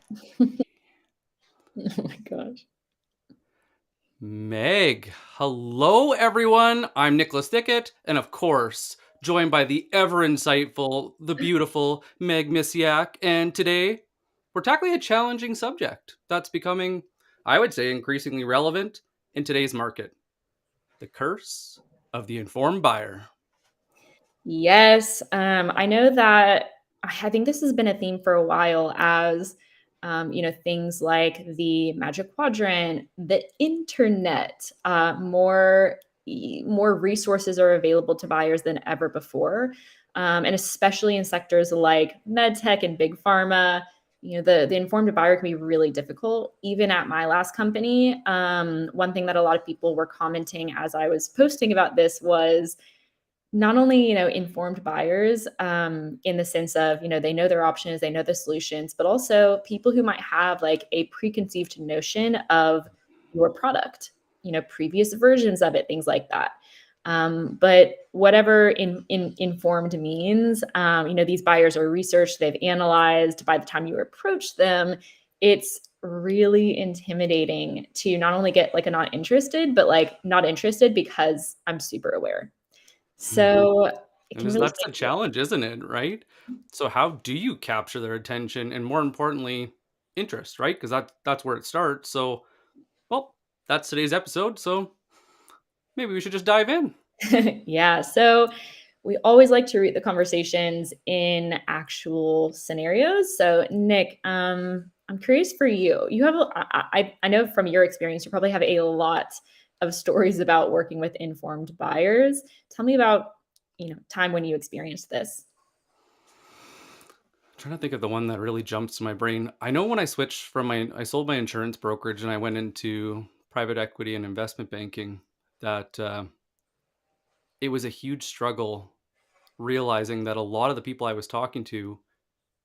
Oh my gosh. Meg. Hello, everyone. I'm Nicholas Thickett, and of course, joined by the ever insightful, the beautiful Meg Misiak. And today, we're tackling a challenging subject that's becoming, I would say, increasingly relevant in today's market: the curse of the informed buyer. Yes, I know that I think this has been a theme for a while as, things like the Magic Quadrant, the internet, more resources are available to buyers than ever before, and especially in sectors like med tech and big pharma. The informed buyer can be really difficult. Even at my last company, one thing that a lot of people were commenting as I was posting about this was not only informed buyers in the sense of they know their options, they know the solutions, but also people who might have like a preconceived notion of your product, previous versions of it, things like that. But whatever informed means, these buyers are researched, they've analyzed. By the time you approach them, it's really intimidating to not only get like a not interested, but like not interested because I'm super aware. Hmm. So it And can really that's the stand you. challenge, isn't it? Right? So, how do you capture their attention and, more importantly, interest? Right? Because that's where it starts. So, well, that's today's episode. So maybe we should just dive in. Yeah. So we always like to root the conversations in actual scenarios. So Nick, I'm curious for you. You have, I know from your experience, you probably have a lot of stories about working with informed buyers. Tell me about, time when you experienced this. I'm trying to think of the one that really jumps to my brain. I know when I switched from I sold my insurance brokerage and I went into private equity and investment banking, that it was a huge struggle realizing that a lot of the people I was talking to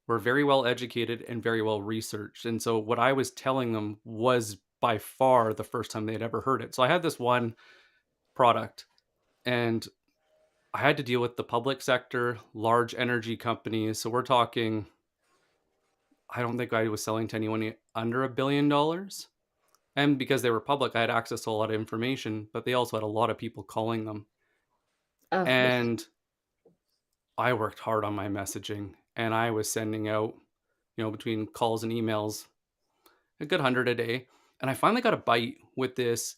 were very well educated and very well researched. And so what I was telling them was by far the first time they had ever heard it. So I had this one product, and I had to deal with the public sector, large energy companies. So we're talking, I don't think I was selling to anyone under $1 billion. And because they were public, I had access to a lot of information, but they also had a lot of people calling them. Oh, yeah. And I worked hard on my messaging, and I was sending out, between calls and emails, a good 100 a day. And I finally got a bite with this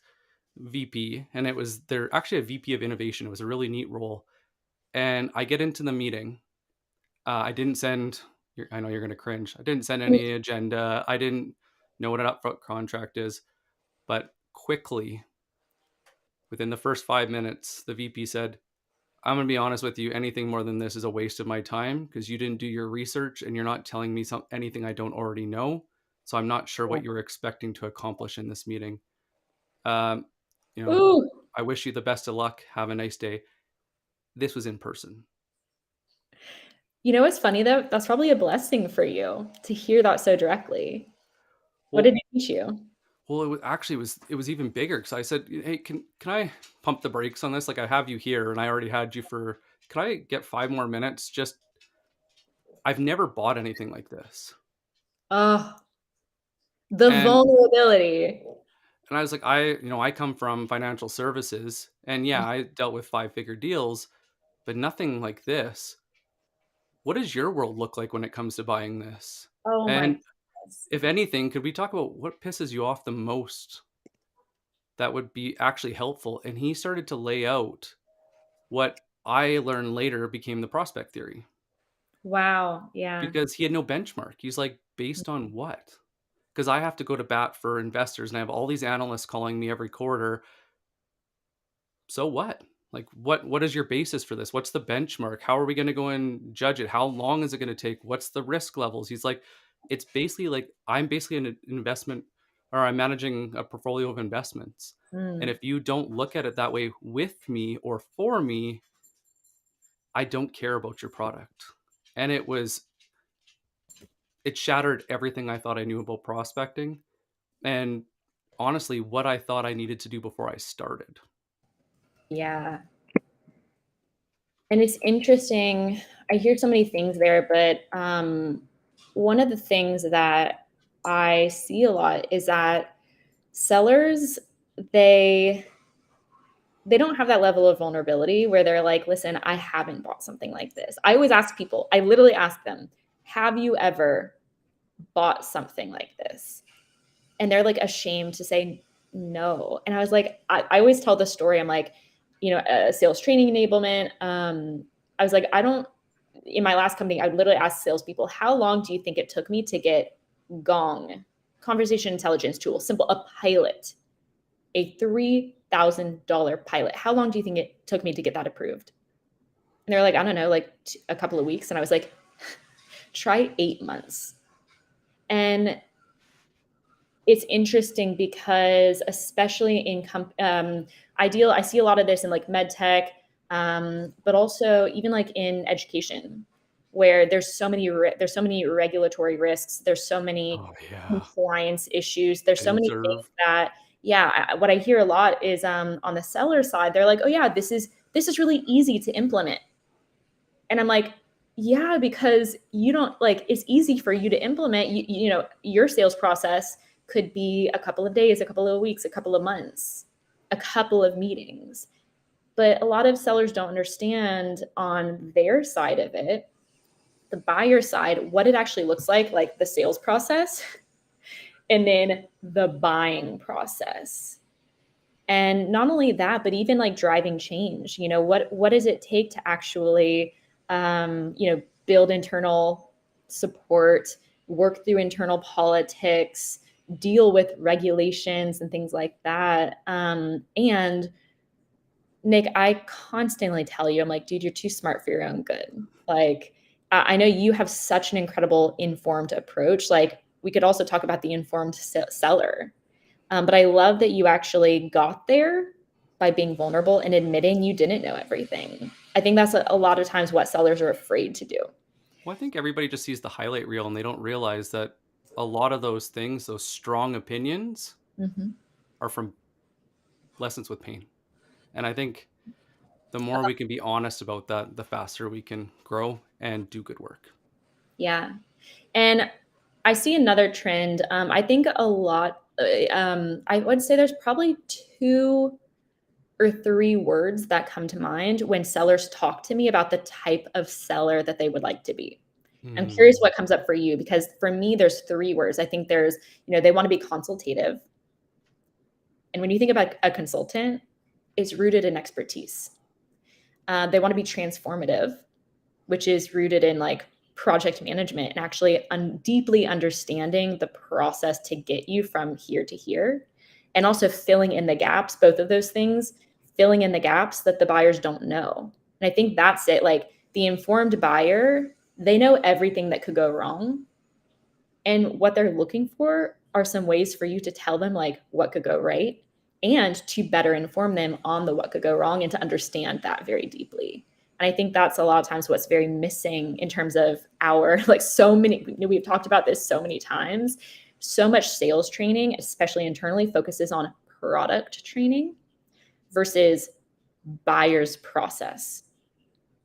VP, and they're actually a VP of innovation. It was a really neat role. And I get into the meeting. I didn't send, I know you're going to cringe. I didn't send any agenda. I didn't know what an upfront contract is. But quickly, within the first 5 minutes, the VP said, I'm going to be honest with you. Anything more than this is a waste of my time because you didn't do your research and you're not telling me anything I don't already know. So I'm not sure what you were expecting to accomplish in this meeting. Um, you know, Ooh. I wish you the best of luck. Have a nice day. This was in person. You know what's funny though? That's probably a blessing for you to hear that so directly. What did Well, it teach you? it was even bigger because I said, hey, can I pump the brakes on this? Like, I have you here and I already had you for. Can I get 5 more minutes? Just, I've never bought anything like this. Oh, the And vulnerability. I was like, I come from financial services, and yeah, I dealt with 5-figure deals, but nothing like this. What does your world look like when it comes to buying this? Oh my And goodness. if anything, could we talk about what pisses you off the most that would be actually helpful? And he started to lay out what I learned later became the prospect theory, Wow. Yeah. because he had no benchmark. He's like, based on what? Because I have to go to bat for investors and I have all these analysts calling me every quarter. So what? Like, what is your basis for this? What's the benchmark? How are we going to go and judge it? How long is it going to take? What's the risk levels? He's like, it's basically like I'm basically an investment, or I'm managing a portfolio of investments. And Mm. if you don't look at it that way with me or for me, I don't care about your product. And it shattered everything I thought I knew about prospecting, and honestly, what I thought I needed to do before I started. Yeah. And it's interesting. I hear so many things there, but one of the things that I see a lot is that sellers, they they don't have that level of vulnerability where they're like, listen, I haven't bought something like this. I always ask people, I literally ask them, have you ever bought something like this? And they're like ashamed to say no. And I was like, I always tell the story. I'm like, sales training enablement. I was like, I don't, in my last company, I would literally ask salespeople, how long do you think it took me to get Gong, conversation intelligence tool, simple, a pilot, a $3,000 pilot? How long do you think it took me to get that approved? And they're like, I don't know, like a couple of weeks. And I was like, try 8 months. And it's interesting because especially in ideal, I see a lot of this in like med tech, but also even like in education, where there's so many regulatory risks, there's so many Oh, yeah. compliance issues, there's I so many things observe. that, yeah, what I hear a lot is on the seller side, they're like, oh yeah, this is really easy to implement. And I'm like, yeah, because you don't like it's easy for you to implement. Your sales process could be a couple of days, a couple of weeks, a couple of months, a couple of meetings. But a lot of sellers don't understand on their side of it, the buyer side, what it actually looks like the sales process, and then the buying process. And not only that, but even like driving change. What does it take to actually build internal support, work through internal politics, deal with regulations and things like that. And Nick, I constantly tell you, I'm like, dude, you're too smart for your own good. Like, I know you have such an incredible informed approach. Like, we could also talk about the informed seller. But I love that you actually got there by being vulnerable and admitting you didn't know everything. I think that's a lot of times what sellers are afraid to do. Well, I think everybody just sees the highlight reel and they don't realize that a lot of those things, those strong opinions, Mhm. are from lessons with pain. And I think the more we can be honest about that, the faster we can grow and do good work. Yeah. And I see another trend. I think a lot, I would say there's probably two or three words that come to mind when sellers talk to me about the type of seller that they would like to be. I'm curious Mm. what comes up for you because for me, there's three words. I think there's, they want to be consultative. And when you think about a consultant, it's rooted in expertise. They want to be transformative, which is rooted in like project management and actually deeply understanding the process to get you from here to here. And also filling in the gaps, both of those things, filling in the gaps that the buyers don't know. And I think that's it. Like the informed buyer, they know everything that could go wrong. And what they're looking for are some ways for you to tell them like what could go right and to better inform them on the what could go wrong and to understand that very deeply. And I think that's a lot of times what's very missing in terms of our like so many, we've talked about this so many times. So much sales training, especially internally, focuses on product training versus buyer's process.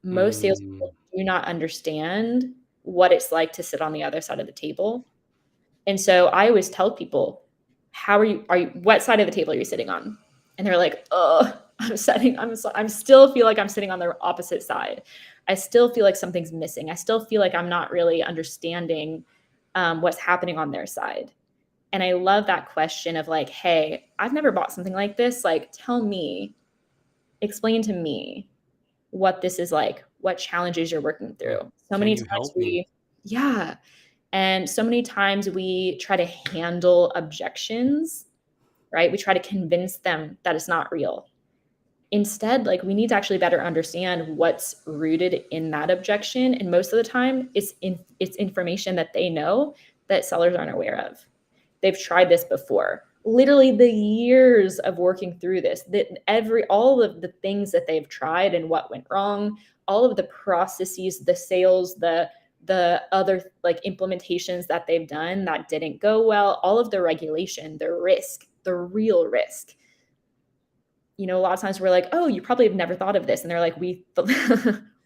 Most Mm. salespeople do not understand what it's like to sit on the other side of the table, and so I always tell people, how are you what side of the table are you sitting on? And they're like, "Oh, I'm still feel like I'm sitting on the opposite side. I still feel like something's missing. I still feel like I'm not really understanding what's happening on their side." And I love that question of like, "Hey, I've never bought something like this. Like, tell me, explain to me what this is like, what challenges you're working Yeah. through." So Can many you times help me? yeah, and so many times we try to handle objections, right? We try to convince them that it's not real. Instead, like we need to actually better understand what's rooted in that objection. And most of the time, it's information that they know that sellers aren't aware of. They've tried this before. Literally the years of working through this, that all of the things that they've tried and what went wrong, all of the processes, the sales, the other like implementations that they've done that didn't go well, all of the regulation, the risk, the real risk. A lot of times we're like, "Oh, you probably have never thought of this." And they're like,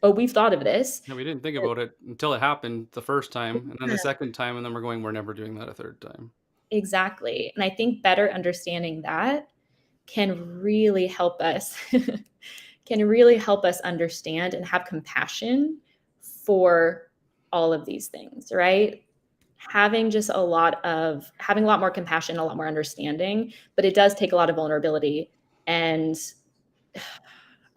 oh, we've thought of this. Yeah, we didn't think about it until it happened the first time, and then the second time, and then we're going, we're never doing that a third time. Exactly. And I think better understanding that can really help us can really help us understand and have compassion for all of these things, right? Having a lot more compassion, a lot more understanding, but it does take a lot of vulnerability. And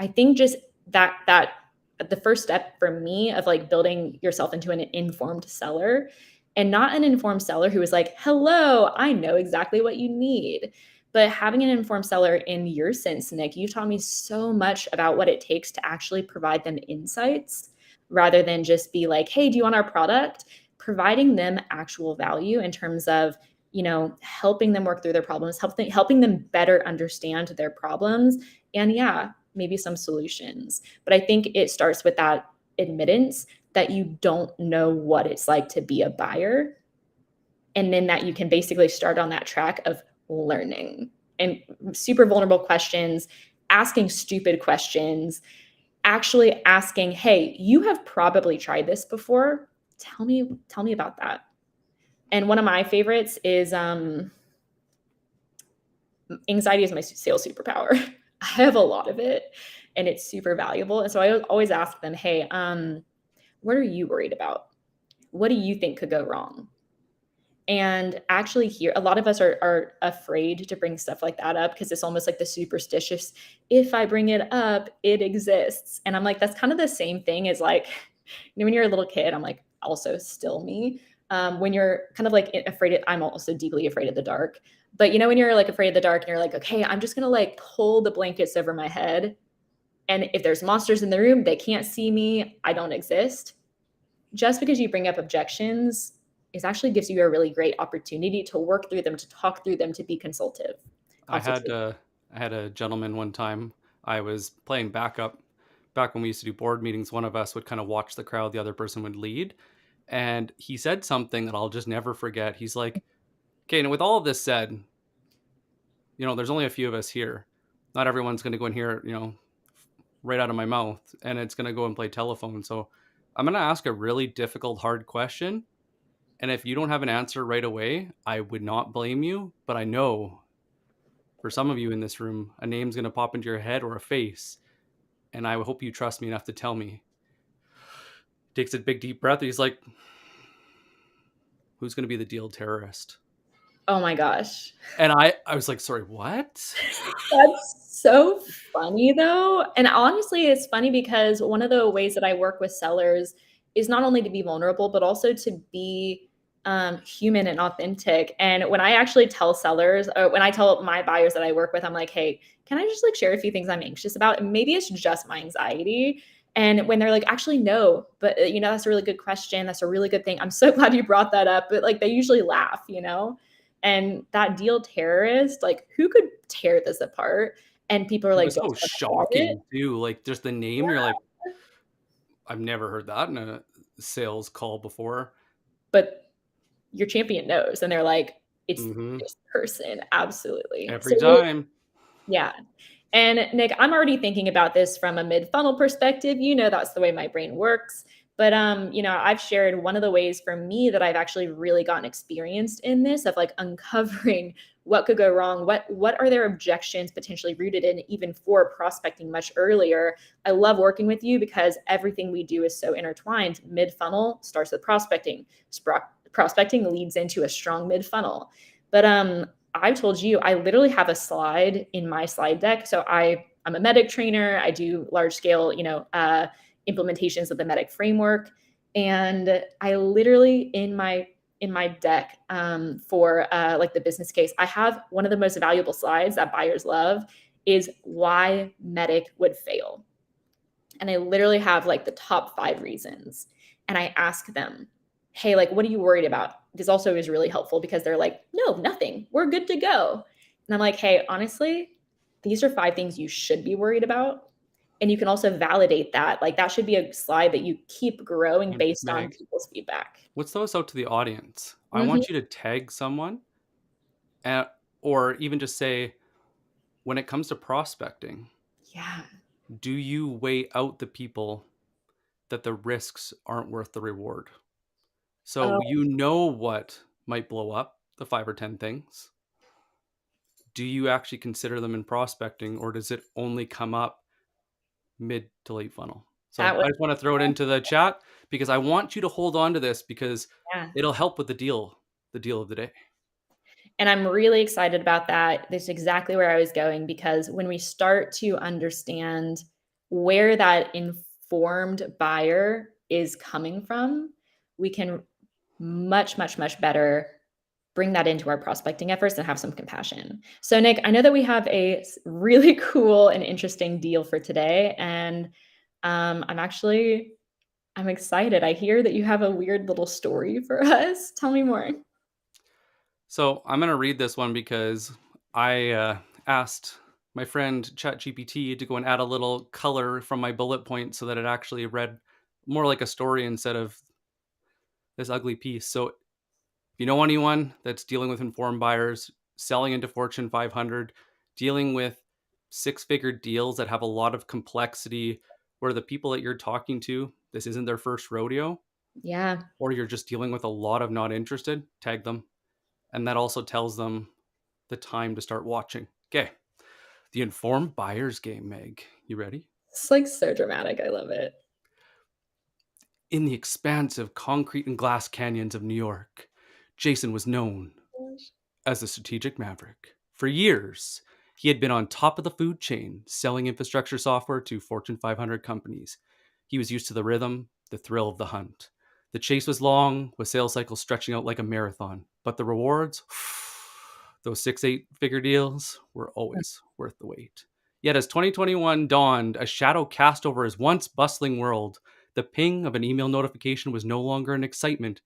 I think just that the first step for me of like building yourself into an informed seller, and not an informed seller who is like, hello, I know exactly what you need. But having an informed seller in your sense, Nick, you taught me so much about what it takes to actually provide them insights rather than just be like, hey, do you want our product? Providing them actual value in terms of, helping them work through their problems, helping them better understand their problems. And yeah, maybe some solutions. But I think it starts with that admittance that you don't know what it's like to be a buyer. And then that you can basically start on that track of learning and super vulnerable questions, asking stupid questions, actually asking, hey, you have probably tried this before. Tell me about that. And one of my favorites is anxiety is my sales superpower. I have a lot of it and it's super valuable. And so I always ask them, hey, what are you worried about? What do you think could go wrong? And actually, here, a lot of us are afraid to bring stuff like that up because it's almost like the superstitious, if I bring it up, it exists. And I'm like, that's kind of the same thing as like, when you're a little kid, I'm like, also still me. When you're kind of like I'm also deeply afraid of the dark. But when you're like afraid of the dark and you're like, okay, I'm just gonna like pull the blankets over my head. And if there's monsters in the room, they can't see me. I don't exist. Just because you bring up objections is actually gives you a really great opportunity to work through them, to talk through them, to be I had consultative. uh, I had a gentleman one time. I was playing backup back when we used to do board meetings. One of us would kind of watch the crowd, the other person would lead, and he said something that I'll just never forget. He's like, "Okay, and with all of this said, there's only a few of us here. Not everyone's going to go and hear, right out of my mouth, and it's going to go and play telephone. So I'm going to ask a really difficult, hard question. And if you don't have an answer right away, I would not blame you. But I know for some of you in this room, a name's going to pop into your head or a face. And I hope you trust me enough to tell me." Takes a big, deep breath. He's like, "Who's going to be the deal terrorist?" Oh my gosh. And I was like, "Sorry, what?" That's so funny though. And honestly, it's funny because one of the ways that I work with sellers is not only to be vulnerable, but also to be human and authentic. And when I actually tell sellers, or when I tell my buyers that I work with, I'm like, hey, can I just like share a few things I'm anxious about? And maybe it's just my anxiety. And when they're like, actually, no, but that's a really good question. That's a really good thing. I'm so glad you brought that up. But like, they usually laugh. And that deal terrorist, like, who could tear this apart? And people are It like, was don't so talk about it. shocking, too. Like, just the name, you're like, I've never heard that in a sales call before. But your champion knows. And they're like, it's Hmm. this person. Absolutely. So Every time. yeah. And Nick, I'm already thinking about this from a mid-funnel perspective. That's the way my brain works. But I've shared one of the ways for me that I've actually really gotten experienced in this of like uncovering what could go wrong, what are their objections potentially rooted in even for prospecting much earlier. I love working with you because everything we do is so intertwined. Mid-funnel starts with prospecting. Prospecting leads into a strong mid-funnel. But I told you I literally have a slide in my slide deck. So I'm a medic trainer. I do large scale, implementations of the medic framework, and I literally in my deck for like the business case, I have one of the most valuable slides that buyers love is why medic would fail. And I literally have like the top 5 reasons. And I ask them, hey, like, what are you worried about? This also is really helpful because they're like, no, nothing. We're good to go. And I'm like, hey, honestly, these are 5 things you should be worried about. And you can also validate that. Like, that should be a slide that you keep growing And based on Meg, people's feedback. what's those out to the audience? I Hmm. want you to tag someone, uh, or even just say, when it comes to prospecting, Yeah. do you weigh out the people that the risks aren't worth the reward. So Oh, you know what might blow up, the 5 or 10 things. Do you actually consider them in prospecting, or does it only come up mid to late funnel? that So was I just want to throw it into the chat because I want you to hold on to this because yeah. it'll help with the deal of the day. And I'm really excited about that. That's exactly where I was going because when we start to understand where that informed buyer is coming from, we can much, much, much better bring that into our prospecting efforts and have some compassion. So, Nick, I know that we have a really cool and interesting deal for today, and I'm excited. I hear that you have a weird little story for us. Tell me more. So I'm going to read this one because I asked my friend ChatGPT to go and add a little color from my bullet point so that it actually read more like a story instead of this ugly piece. So if you know anyone that's dealing with informed buyers, selling into Fortune 500, dealing with six-figure deals that have a lot of complexity, where the people that you're talking to, this isn't their first rodeo, Yeah. or you're just dealing with a lot of not interested, tag them. And that also tells them the time to start watching. Okay. The informed buyer's game, Meg. You ready? It's like so dramatic. I love it. In the expansive concrete and glass canyons of New York, Jason was known as the strategic maverick. For years, he had been on top of the food chain, selling infrastructure software to Fortune 500 companies. He was used to the rhythm, the thrill of the hunt. The chase was long, with sales cycles stretching out like a marathon, but the rewards, those 6 8 figure deals, were always worth the wait. Yet as 2021 dawned, a shadow cast over his once bustling world. The ping of an email notification was no longer an excitement,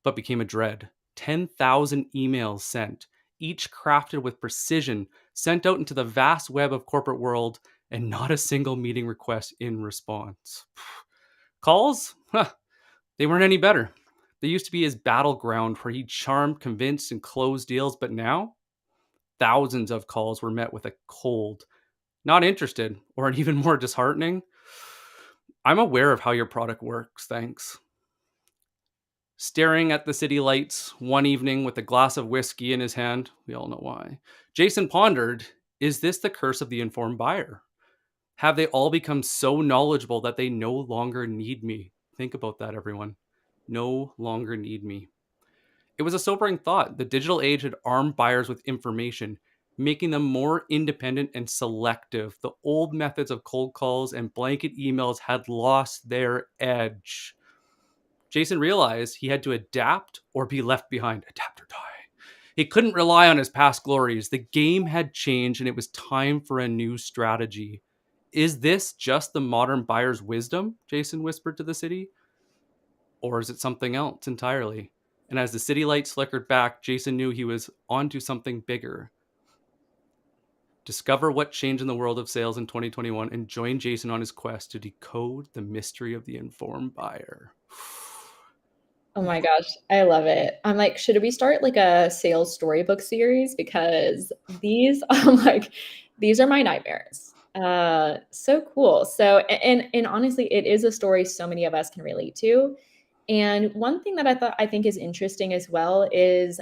but became a dread. 10,000 emails sent, each crafted with precision, sent out into the vast web of corporate world, and not a single meeting request in response. Calls? Huh, they weren't any better. They used to be his battleground where he charmed, convinced, and closed deals, but now thousands of calls were met with a cold, not interested, or an even more disheartening. I'm aware of how your product works, thanks. Staring at the city lights one evening with a glass of whiskey in his hand, we all know why, Jason pondered, is this the curse of the informed buyer? Have they all become so knowledgeable that they no longer need me? Think about that, everyone. No longer need me. It was a sobering thought. The digital age had armed buyers with information, making them more independent and selective. The old methods of cold calls and blanket emails had lost their edge. Jason realized he had to adapt or be left behind. Adapt or die. He couldn't rely on his past glories. The game had changed and it was time for a new strategy. Is this just the modern buyer's wisdom? Jason whispered to the city. Or is it something else entirely? And as the city lights flickered back, Jason knew he was onto something bigger. Discover what changed in the world of sales in 2021 and join Jason on his quest to decode the mystery of the informed buyer. Oh my gosh, I love it. I'm like, should we start like a sales storybook series? Because these I'm like, these are my nightmares. So cool. So and honestly, it is a story so many of us can relate to. And one thing that I think is interesting as well is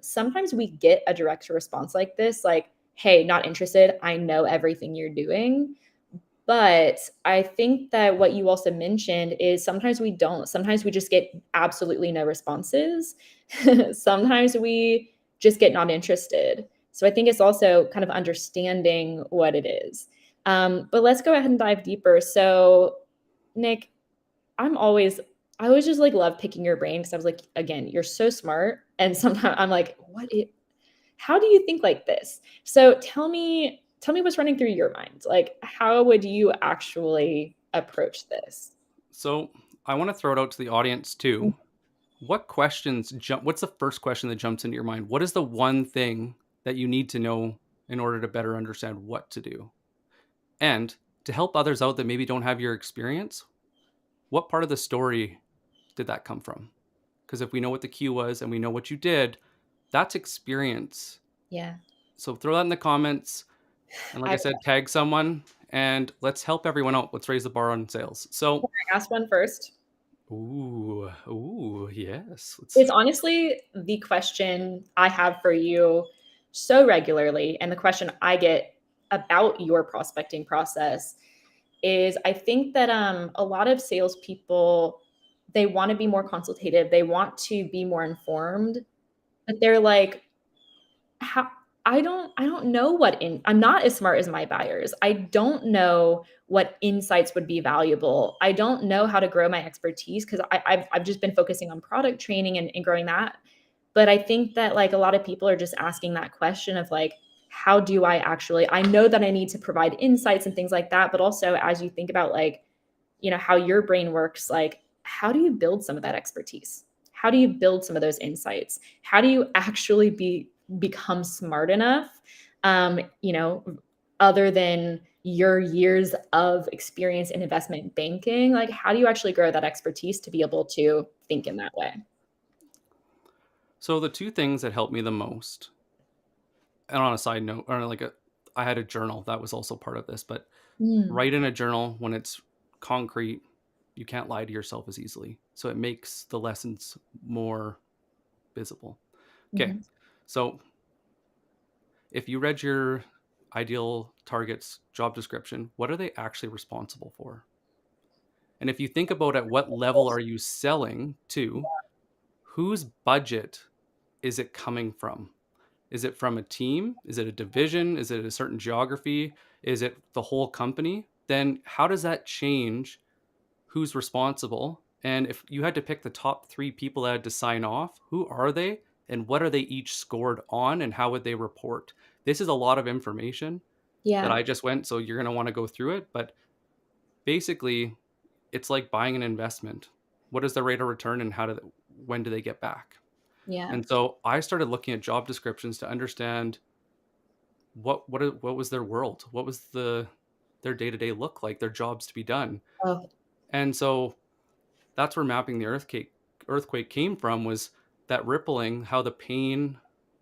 sometimes we get a direct response like this, like, hey, not interested. I know everything you're doing. But I think that what you also mentioned is sometimes we don't. Sometimes we just get absolutely no responses. Sometimes we just get not interested. So I think it's also kind of understanding what it is. But let's go ahead and dive deeper. So, Nick, I'm always, I always just like love picking your brain because I was like, again, you're so smart. And sometimes I'm like, how do you think like this? So tell me what's running through your mind. Like, how would you actually approach this? So I want to throw it out to the audience too. What questions jump? What's the first question that jumps into your mind? What is the one thing that you need to know in order to better understand what to do? And to help others out that maybe don't have your experience, what part of the story did that come from? Because if we know what the cue was and we know what you did, that's experience. Yeah. So throw that in the comments. And like I I said, tag someone and let's help everyone out. Let's raise the bar on sales. So, I asked one first. yes. It's honestly the question I have for you so regularly, and the question I get about your prospecting process is I think that a lot of salespeople they want to be more consultative, they want to be more informed, but they're like, how I don't know what in I'm not as smart as my buyers. I don't know what insights would be valuable. I don't know how to grow my expertise because I've just been focusing on product training and growing that. But I think that like a lot of people are just asking that question of like, how do I actually I know that I need to provide insights and things like that, but also as you think about like, how your brain works, like how do you build some of that expertise? How do you build some of those insights? How do you actually become smart enough, um, you know, other than your years of experience in investment banking? Like, how do you actually grow that expertise to be able to think in that way? So the two things that helped me the most, and on a side note, or like I had a journal that was also part of this, but Mm, write in a journal when it's concrete. You can't lie to yourself as easily. So it makes the lessons more visible. Okay. mhm. So if you read your ideal target's job description, what are they actually responsible for? And if you think about at what level are you selling to, whose budget is it coming from? Is it from a team? Is it a division? Is it a certain geography? Is it the whole company? Then how does that change who's responsible? And if you had to pick the top three people that had to sign off, who are they? And what are they each scored on? And how would they report? This is a lot of information that Yeah, I just went. So you're going to want to go through it. But basically, it's like buying an investment. What is the rate of return and when do they get back? yeah. And so I started looking at job descriptions to understand what was their world? What was their day-to-day look like, their jobs to be done? Oh, And so that's where mapping the earthquake came from, was that rippling, how the pain,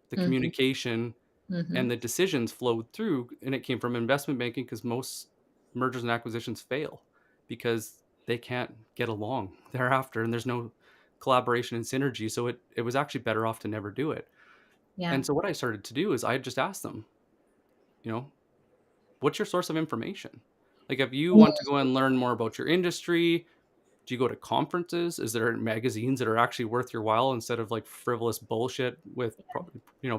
the mhm, communication, mhm. and the decisions flowed through, and it came from investment banking because most mergers and acquisitions fail because they can't get along thereafter and there's no collaboration and synergy. So it was actually better off to never do it. Yeah. And so what I started to do is I just asked them, you know, what's your source of information? Like, if you want to go and learn more about your industry, do you go to conferences? Is there magazines that are actually worth your while instead of like frivolous bullshit with,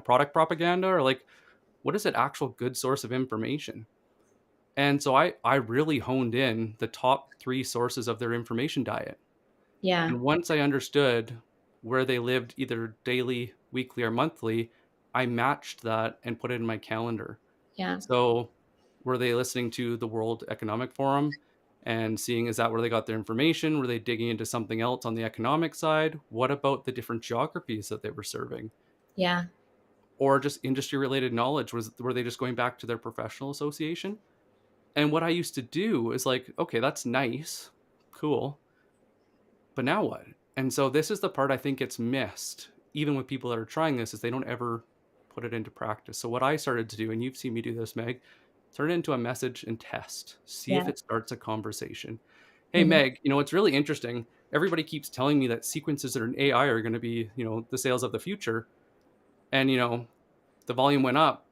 product propaganda? Or like, what is an actual good source of information? And so I really honed in the top three sources of their information diet. Yeah, And once I understood where they lived either daily, weekly, or monthly, I matched that and put it in my calendar. yeah, So, were they listening to the World Economic Forum and seeing, is that where they got their information? Were they digging into something else on the economic side? What about the different geographies that they were serving? yeah, Or just industry related knowledge? Were they just going back to their professional association? And what I used to do is like, okay, that's nice. Cool. But now what? And so this is the part I think gets missed, even with people that are trying this, is they don't ever put it into practice. So what I started to do, and you've seen me do this, Meg, turn it into a message and test. See if yeah. it starts a conversation. Hey, Mhm. Meg, it's really interesting. Everybody keeps telling me that sequences that are in AI are going to be, the sales of the future. And, the volume went up,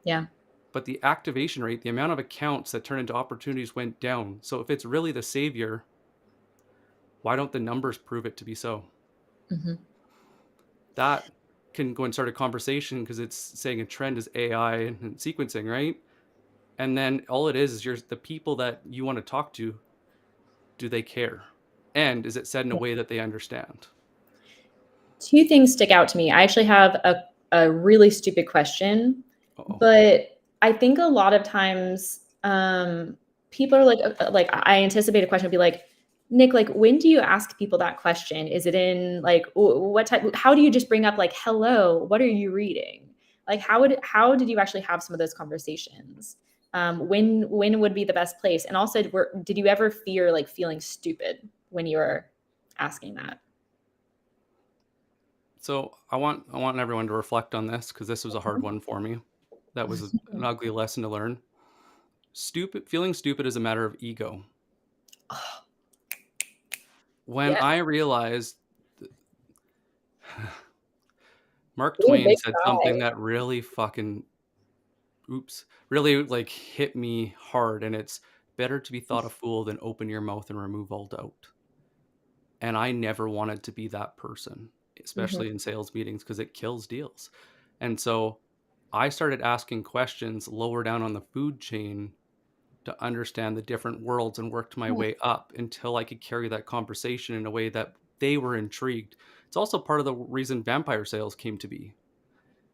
Yeah. but the activation rate, the amount of accounts that turn into opportunities went down. So if it's really the savior, why don't the numbers prove it to be so? Mhm. That can go and start a conversation because it's saying a trend is AI and sequencing, right? And then all it is you're the people that you want to talk to, do they care? And is it said in a way that they understand? Two things stick out to me. I actually have a really stupid question, Oh, but I think a lot of times people are like I anticipate a question would be like, Nick, like when do you ask people that question? Is it in like what type? How do you just bring up like, hello, what are you reading? Like how did you actually have some of those conversations? When would be the best place? And also, did you ever fear like feeling stupid when you were asking that? so I want everyone to reflect on this because this was a hard one for me. That was an ugly lesson to learn. feeling stupid is a matter of ego. Oh, When yeah. I realized Mark You're a Twain big said guy. something that really fucking really like hit me hard, and it's better to be thought a fool than open your mouth and remove all doubt. And I never wanted to be that person, Mhm. especially in sales meetings because it kills deals. And so I started asking questions lower down on the food chain to understand the different worlds and worked my Yeah. way up until I could carry that conversation in a way that they were intrigued. It's also part of the reason vampire sales came to be.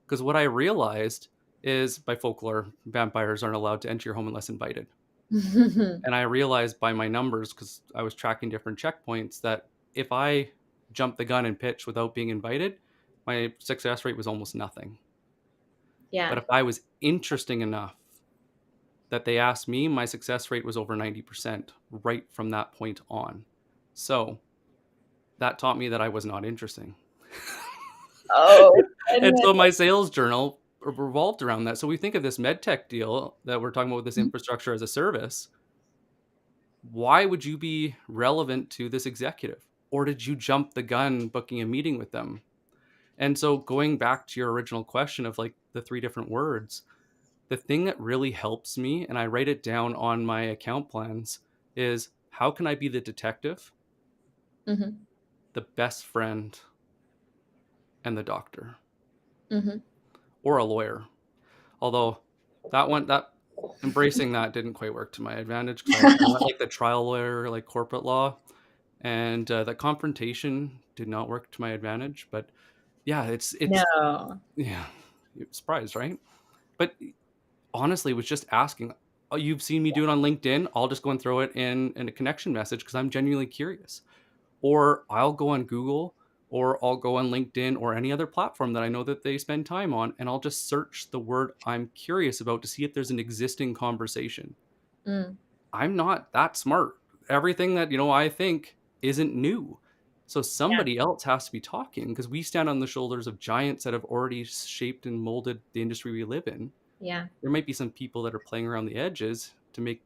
Because what I realized is by folklore, vampires aren't allowed to enter your home unless invited. And I realized by my numbers, because I was tracking different checkpoints, that if I jumped the gun and pitched without being invited, my success rate was almost nothing. But Yeah. if I was interesting enough that they asked me, my success rate was over 90% right from that point on. So that taught me that I was not interesting. Oh, And goodness. so my sales journal revolved around that. So we think of this med tech deal that we're talking about with this Mhm. infrastructure as a service. Why would you be relevant to this executive? Or did you jump the gun booking a meeting with them? And so going back to your original question of like the three different words, the thing that really helps me, and I write it down on my account plans, is how can I be the detective, Mhm. the best friend, and the doctor, Mhm. or a lawyer? Although that embracing that didn't quite work to my advantage because I went like the trial lawyer, like corporate law, and the confrontation did not work to my advantage. But yeah, it's No. yeah, you're surprised, right? But honestly, was just asking. Oh, you've seen me do it on LinkedIn. I'll just go and throw it in a connection message because I'm genuinely curious. Or I'll go on Google or I'll go on LinkedIn or any other platform that I know that they spend time on, and I'll just search the word I'm curious about to see if there's an existing conversation. Mm. I'm not that smart. Everything that, I think isn't new. So Yeah. somebody else has to be talking because we stand on the shoulders of giants that have already shaped and molded the industry we live in. Yeah. There might be some people that are playing around the edges to make,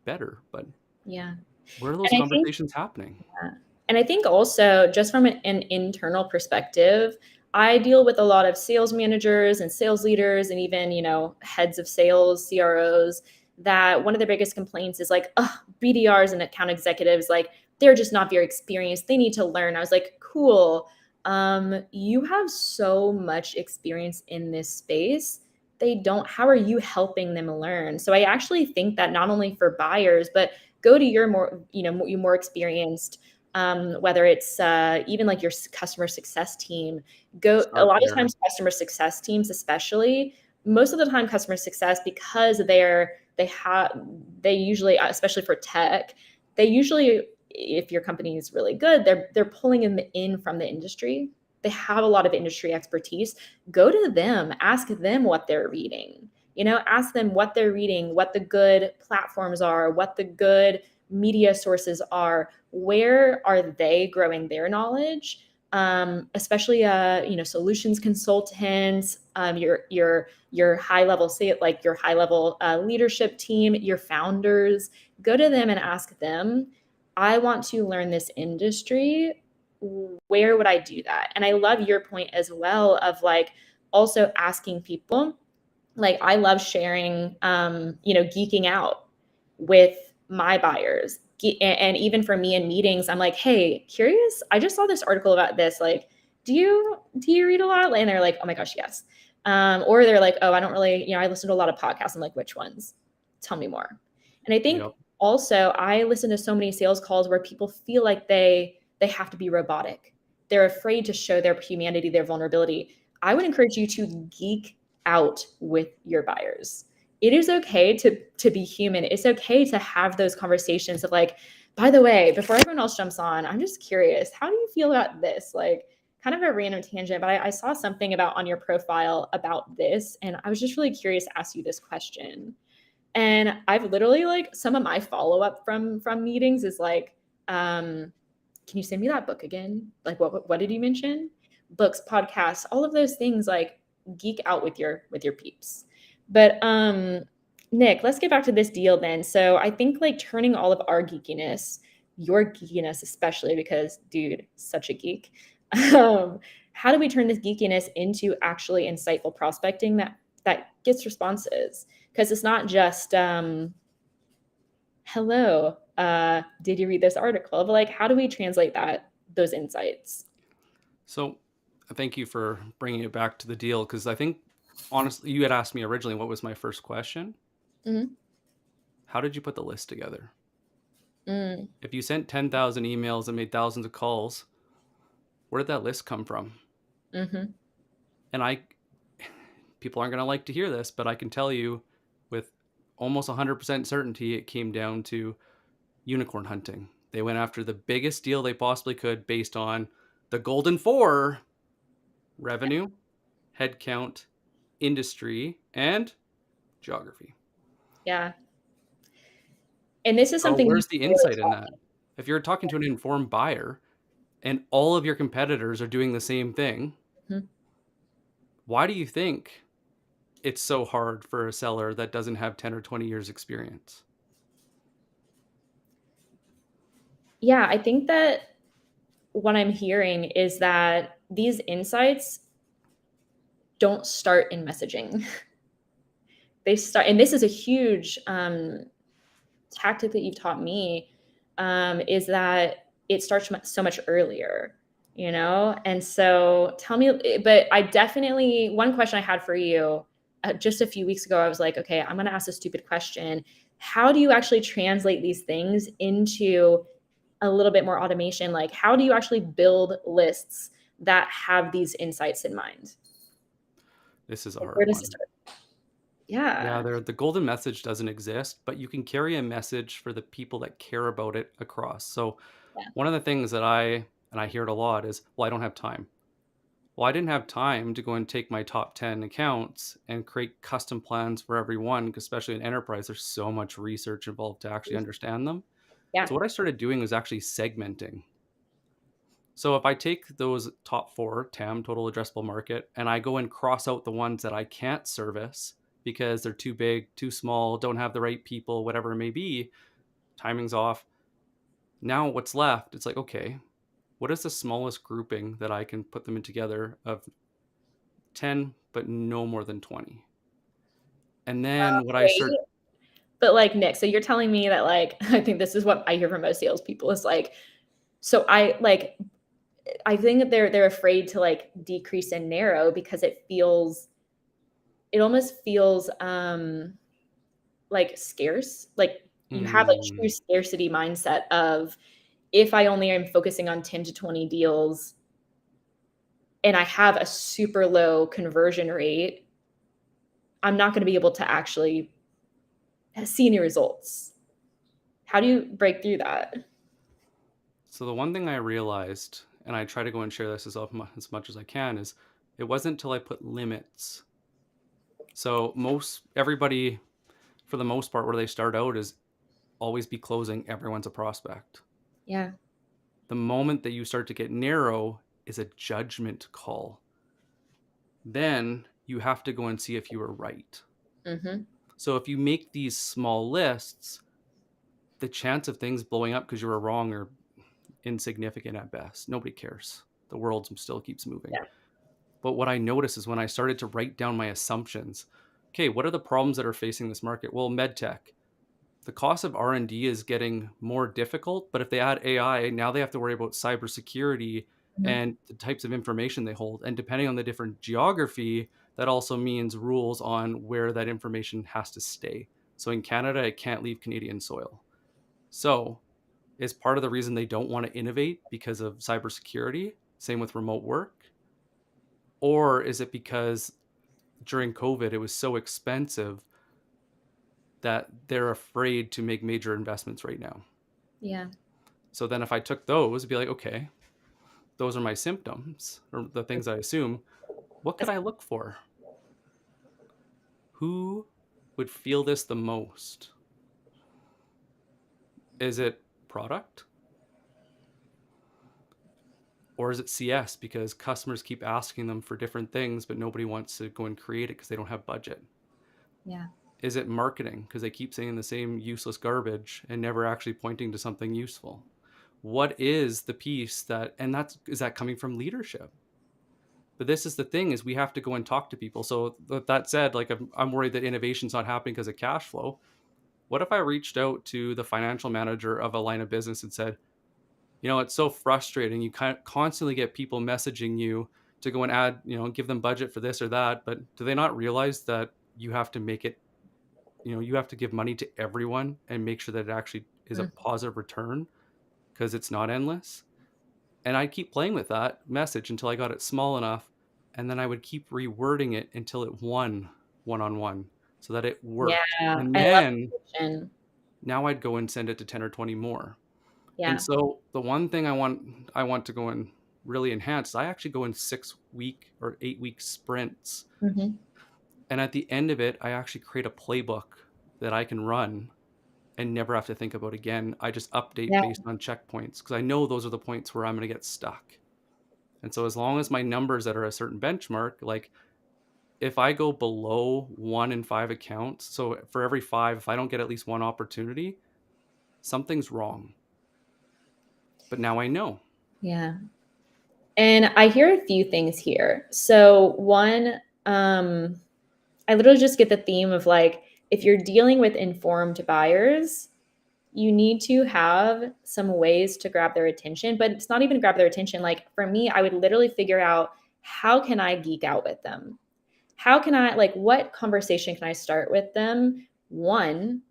better, but Yeah. where are those And I think conversations happening? Yeah. And I think also, just from an internal perspective, I deal with a lot of sales managers and sales leaders and even, heads of sales, CROs, that one of their biggest complaints is like, oh, BDRs and account executives, like, they're just not very experienced. They need to learn. I was like, cool. You have so much experience in this space. They don't, how are you helping them learn? So I actually think that not only for buyers, but go to your more, you more experienced, whether it's even like your customer success team. Go a Start lot of there. times, customer success teams, especially most of the time, customer success, because they usually, especially for tech, they usually, if your company is really good, they're pulling them in from the industry. They have a lot of industry expertise. Go to them, ask them what they're reading. Ask them what they're reading, what the good platforms are, what the good media sources are, where are they growing their knowledge, especially solutions consultants, your high level, say it like your high level leadership team, your founders. Go to them and ask them, I want to learn this industry, where would I do that? And I love your point as well of like also asking people, like, I love sharing, geeking out with my buyers. And even for me in meetings, I'm like, hey, curious, I just saw this article about this. Like, do you read a lot? And they're like, oh my gosh, yes. Or they're like, oh, I don't really, I listen to a lot of podcasts. I'm like, which ones? Tell me more. And I think Yep. also I listen to so many sales calls where people feel like they have to be robotic. They're afraid to show their humanity, their vulnerability. I would encourage you to geek out with your buyers. It is okay to be human. It's okay to have those conversations of like, by the way, before everyone else jumps on, I'm just curious, how do you feel about this? Like, kind of a random tangent, but I saw something about on your profile about this, and I was just really curious to ask you this question. And I've literally, like, some of my follow-up from meetings is like, can you send me that book again? Like, what did you mention? Books, podcasts, all of those things, like, geek out with your peeps. But Nick, let's get back to this deal then. So I think like turning all of our geekiness, your geekiness especially, because dude, such a geek. Um, how do we turn this geekiness into actually insightful prospecting that gets responses? Because it's not just hello, did you read this article? But like, how do we translate those insights? So, thank you for bringing it back to the deal because I think honestly, you had asked me originally what was my first question. Mhm. How did you put the list together? Mm, If you sent 10,000 emails and made thousands of calls, where did that list come from? mhm. And people aren't going to like to hear this, but I can tell you with almost 100% certainty, it came down to unicorn hunting. They went after the biggest deal they possibly could based on the golden four: revenue, headcount, industry, and geography. Yeah. And this is So, something you where's the really insight in taught that? If you're talking to an informed buyer and all of your competitors are doing the same thing, me. Mhm. why do you think it's so hard for a seller that doesn't have 10 or 20 years experience? Yeah, I think that what I'm hearing is that these insights don't start in messaging. They start, and this is a huge tactic that you've taught me, is that it starts so much earlier, you know? And so tell me, but I definitely, one question I had for you just a few weeks ago, I was like, okay, I'm going to ask a stupid question. How do you actually translate these things into a little bit more automation? Like, how do you actually build lists that have these insights in mind? This is a Like, where hard does it one. start? Yeah, Yeah. the golden message doesn't exist, but you can carry a message for the people that care about it across. So, Yeah. one of the things and I hear it a lot is, well, I don't have time. Well, I didn't have time to go and take my top 10 accounts and create custom plans for everyone, 'cause especially in enterprise, there's so much research involved to actually understand them. Yeah. So, what I started doing was actually segmenting. So if I take those top four, TAM, total addressable market, and I go and cross out the ones that I can't service because they're too big, too small, don't have the right people, whatever it may be, timing's off. Now what's left? It's like, okay, what is the smallest grouping that I can put them in together of 10, but no more than 20? And then what I Wait. start, But like Nick, so you're telling me that like I think this is what I hear from most salespeople is like, so I think that they're afraid to like decrease and narrow because it almost feels like scarce. Like you have a true mm, scarcity mindset of if I only am focusing on 10 to 20 deals and I have a super low conversion rate, I'm not going to be able to actually see any results. How do you break through that? so the one thing I realized, and I try to go and share this as much as I can, is it wasn't until I put limits. So everybody for the most part, where they start out is always be closing. Everyone's a prospect. Yeah. The moment that you start to get narrow is a judgment call. Then you have to go and see if you were right. Mhm. So if you make these small lists, the chance of things blowing up because you were wrong are insignificant at best. Nobody cares. The world still keeps moving. Yeah. But what I noticed is when I started to write down my assumptions, okay, what are the problems that are facing this market? Well, medtech, the cost of R&D is getting more difficult, but if they add AI, now they have to worry about cybersecurity Mhm. and the types of information they hold. And depending on the different geography, that also means rules on where that information has to stay. So in Canada, it can't leave Canadian soil. So is part of the reason they don't want to innovate because of cybersecurity? Same with remote work? Or is it because during COVID, it was so expensive that they're afraid to make major investments right now? Yeah. So then if I took those, it'd be like, okay, those are my symptoms or the things I assume. What could That's I look for? Who would feel this the most? Is it product or is it CS because customers keep asking them for different things, but nobody wants to go and create it because they don't have budget? yeah. Is it marketing because they keep saying the same useless garbage and never actually pointing to something useful? What is the piece that, and that's, is that coming from leadership? But this is the thing, is we have to go and talk to people. So that said, like I'm worried that innovation's not happening because of cash flow. What if I reached out to the financial manager of a line of business and said, it's so frustrating. You constantly get people messaging you to go and add, give them budget for this or that. But do they not realize that you have to make it, you have to give money to everyone and make sure that it actually is a Mm. positive return, because it's not endless. And I'd keep playing with that message until I got it small enough. And then I would keep rewording it until it won one on one so that it Yeah, worked. And I love then fiction. now I'd go and send it to 10 or 20 more. And Yeah. so the one thing I want to go and really enhance is I actually go in 6 week or 8 week sprints. Mhm. And at the end of it, I actually create a playbook that I can run and never have to think about again. I just update Yeah, based on checkpoints because I know those are the points where I'm going to get stuck. And so as long as my numbers that are a certain benchmark, like if I go below 1 in 5 accounts, so for every 5, if I don't get at least one opportunity, something's wrong. But now I know. yeah. And I hear a few things here. So one, I literally just get the theme of like, if you're dealing with informed buyers, you need to have some ways to grab their attention, but it's not even grab their attention. Like for me, I would literally figure out how can I geek out with them? How can I, like, what conversation can I start with them? One,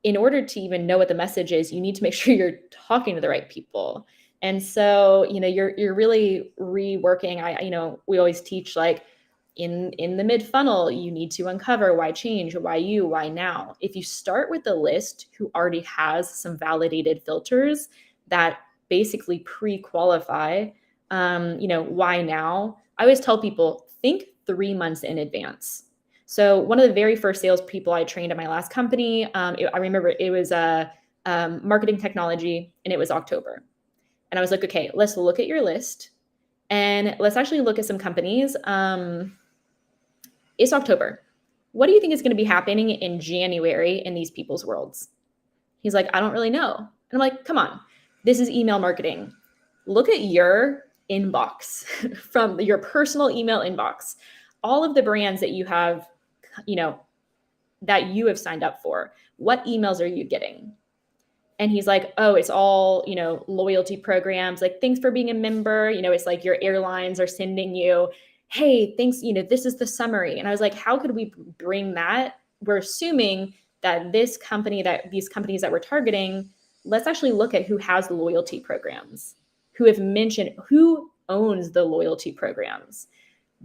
in order to even know what the message is, you need to make sure you're talking to the right people. And so, you're really reworking. We always teach like in the mid funnel, you need to uncover why change, why you, why now. If you start with the list who already has some validated filters that basically pre-qualify, why now? I always tell people think 3 months in advance. So one of the very first salespeople I trained at my last company, I remember it was marketing technology, and it was October. And I was like, okay, let's look at your list and let's actually look at some companies. It's October. What do you think is going to be happening in January in these people's worlds? He's like, I don't really know. And I'm like, come on, this is email marketing. Look at your inbox from your personal email inbox. All of the brands that you have, you know, that you have signed up for. What emails are you getting? And he's like, oh, it's all, loyalty programs. Like, thanks for being a member. It's like your airlines are sending you, hey, thanks, this is the summary. And I was like, how could we bring that? We're assuming that these companies that we're targeting, let's actually look at who has loyalty programs, who have mentioned who owns the loyalty programs.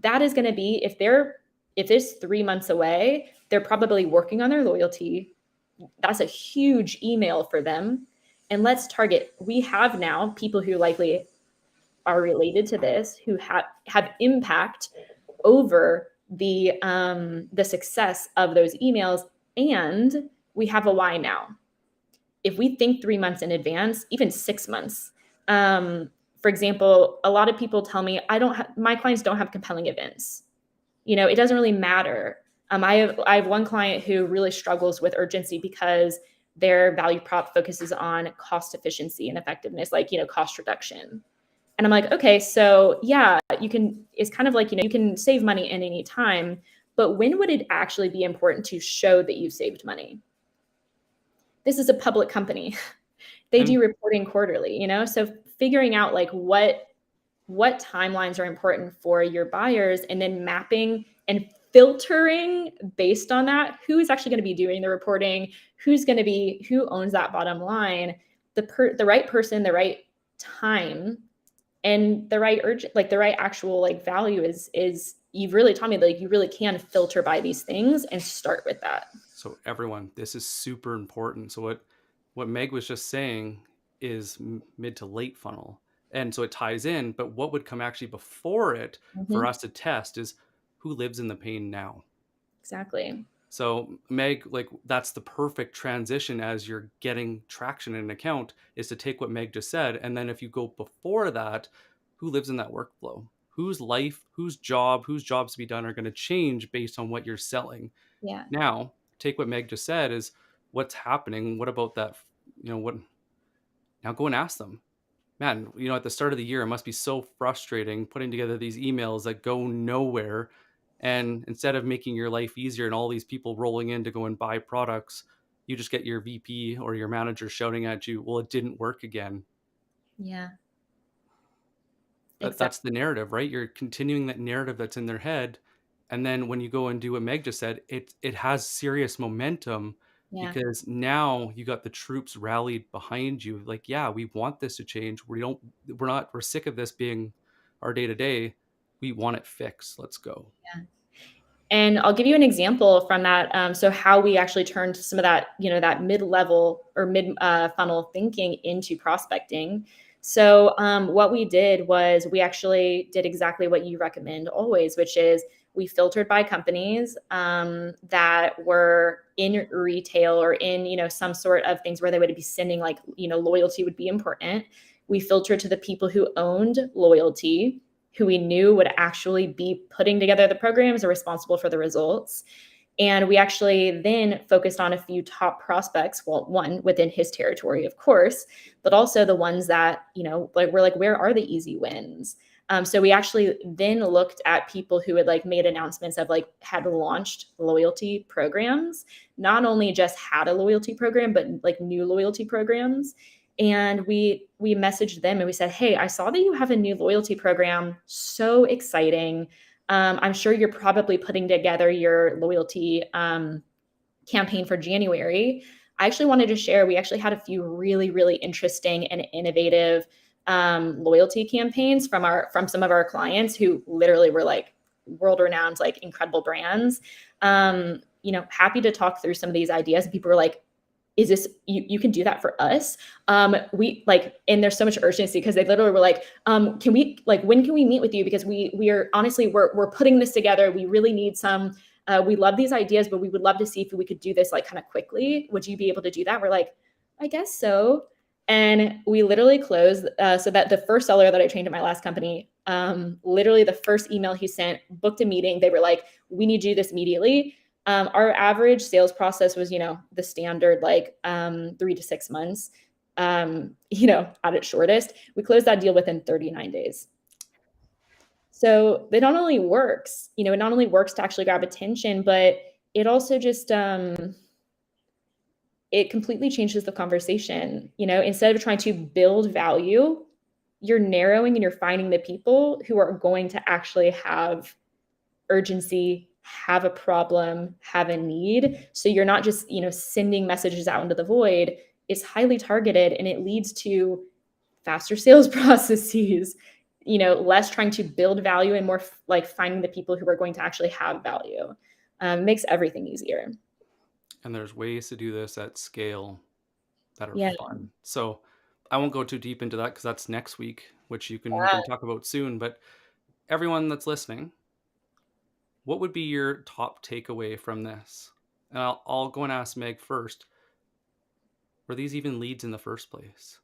That is going to be, if it's 3 months away, they're probably working on their loyalty. That's a huge email for them. And let's target, we have now people who likely are related to this, who have impact over the success of those emails. And we have a why now. If we think 3 months in advance, even 6 months, for example, a lot of people tell me my clients don't have compelling events. It doesn't really matter. I have one client who really struggles with urgency because their value prop focuses on cost efficiency and effectiveness, like, cost reduction. And I'm like, okay, so yeah, it's kind of like, you can save money at any time, but when would it actually be important to show that you've saved money? This is a public company. They And do reporting quarterly, so figuring out like what timelines are important for your buyers, and then mapping and filtering based on that, who is actually going to be doing the reporting, who owns that bottom line, the right person, the right time, and the right urgent, like the right actual like value is you've really taught me that, like, you really can filter by these things and start with that. so everyone, this is super important. So what Meg was just saying is mid to late funnel. And so it ties in, but what would come actually before it for Mhm. us to test is who lives in the pain now. Exactly. So Meg, like that's the perfect transition as you're getting traction in an account, is to take what Meg just said. And then if you go before that, who lives in that workflow? Whose life, whose jobs to be done are going to change based on what you're selling. Yeah. Now, take what Meg just said is what's happening. What about that? What now? Go and ask them, man. At the start of the year, it must be so frustrating putting together these emails that go nowhere. And instead of making your life easier and all these people rolling in to go and buy products, you just get your VP or your manager shouting at you, well, it didn't work again. Yeah, That's exactly. the narrative, right? You're continuing that narrative that's in their head. And then when you go and do what Meg just said, it has serious momentum Yeah. because now you got the troops rallied behind you. Like, yeah, we want this to change. We're sick of this being our day to day. We want it fixed. Let's go. Yeah. And I'll give you an example from that. So how we actually turned some of that, that mid-level or mid-funnel thinking into prospecting. So what we did was we actually did exactly what you recommend always, which is we filtered by companies that were in retail or in, some sort of things where they would be sending like, loyalty would be important. We filtered to the people who owned loyalty, who we knew would actually be putting together the programs or responsible for the results. And we actually then focused on a few top prospects. Well, one within his territory, of course, but also the ones that, like we're like, where are the easy wins? So we actually then looked at people who had like made announcements of like had launched loyalty programs, not only just had a loyalty program, but like new loyalty programs. And we messaged them and we said, hey, I saw that you have a new loyalty program. So exciting. I'm sure you're probably putting together your loyalty campaign for January. I actually wanted to share, we actually had a few really, really interesting and innovative loyalty campaigns from some of our clients who literally were like world renowned, like incredible brands. Happy to talk through some of these ideas. And people were like, is this you can do that for us? We like, and there's so much urgency because they literally were like, can we like, when can we meet with you? Because we are honestly, we're putting this together. We really need some, we love these ideas, but we would love to see if we could do this like kind of quickly. Would you be able to do that? We're like, I guess so. And we literally closed, so that the first seller that I trained at my last company, literally the first email he sent, booked a meeting. They were like, we need you this immediately. Our average sales process was, the standard like 3 to 6 months, at its shortest. We closed that deal within 39 days. So it not only works, it not only works to actually grab attention, but it also just it completely changes the conversation. Instead of trying to build value, you're narrowing and you're finding the people who are going to actually have urgency, have a problem, have a need. So you're not just, sending messages out into the void. It's highly targeted and it leads to faster sales processes, less trying to build value and more like finding the people who are going to actually have value. Makes everything easier. And there's ways to do this at scale that are Yeah. fun. So I won't go too deep into that because that's next week, which we Yeah. can talk about soon. But everyone that's listening, what would be your top takeaway from this? And I'll go and ask Meg first. Were these even leads in the first place?